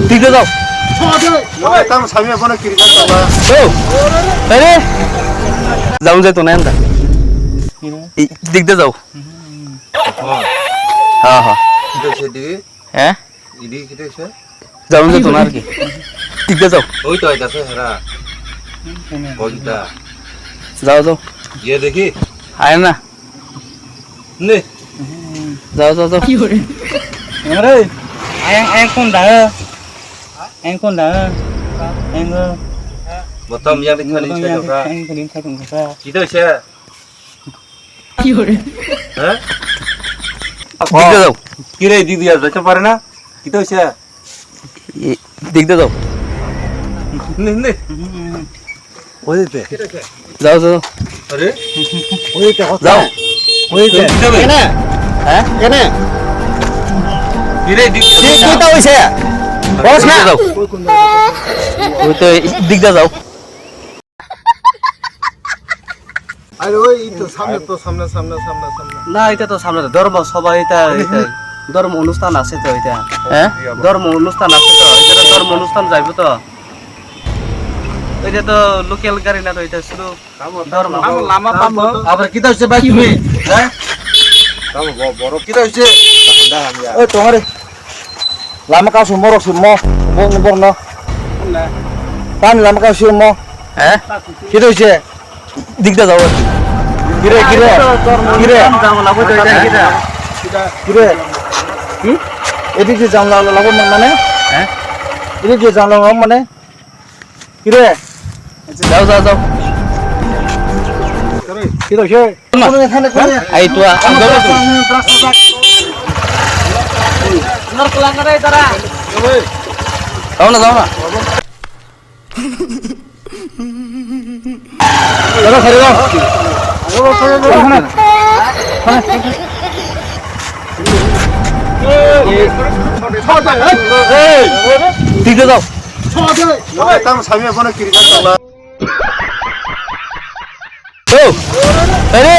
দিকে যাও যাও যেত না এন্দা দিকতে যাও হ্যাঁ হ্যাঁ হ্যাঁ যাও যেত না আর কি দিকতে যাও ওই তো আইতাছে হেরা বলতা যাও যাও গিয়ে দেখি আয় না নে যাও যাও যাও কি করে আরে anh con đã anh con đã anh বতম ইয়া দেখি খালি ছে তোরা anh có điện thoại cùng ta কি হইছে কি করে হ্যাঁ দিকতে যাও কি রে দিদি আর যেতে পারে না কি হইছে দিকতে যাও নে নে ওই দে যাও যাও আরে ওই তো যাও ওই তো কেনে হ্যাঁ কেনে কি রে দিদি কিটা হইছে বস না যাও ওই তো দিকতে যাও আরে ওই তো সামনে তো সামনে সামনে সামনে সামনে না এটা তো সামনে ধর্ম সবাই এটা ধর্ম অনুষ্ঠান আছে তো এটা হ্যাঁ ধর্ম অনুষ্ঠান আছে তো এটা ধর্ম অনুষ্ঠান যাইব তো এটা তো লোকাল গাড়ি না তো এটা শুধু ধর্ম লামা পাবো আবার কি হইছে ভাই তুমি হ্যাঁ বড় কি হইছে ওই তোমারে lama kau semua rok semua bor no pan lama kau semua হ্যাঁ gitu sih দিকতে যাও kira kira kira দাম লাগবে তো এটা কিটা kira এদিক দিয়ে জানলা লাগো মানে হ্যাঁ এদিক দিয়ে জানলা লাগো মানে kira যাও যাও যাও gitu sih এখানে আই তো নর কলাঙ্গারে তারা যাও না যাও না চলো খেলে দাও দিকতে যাও ও আরে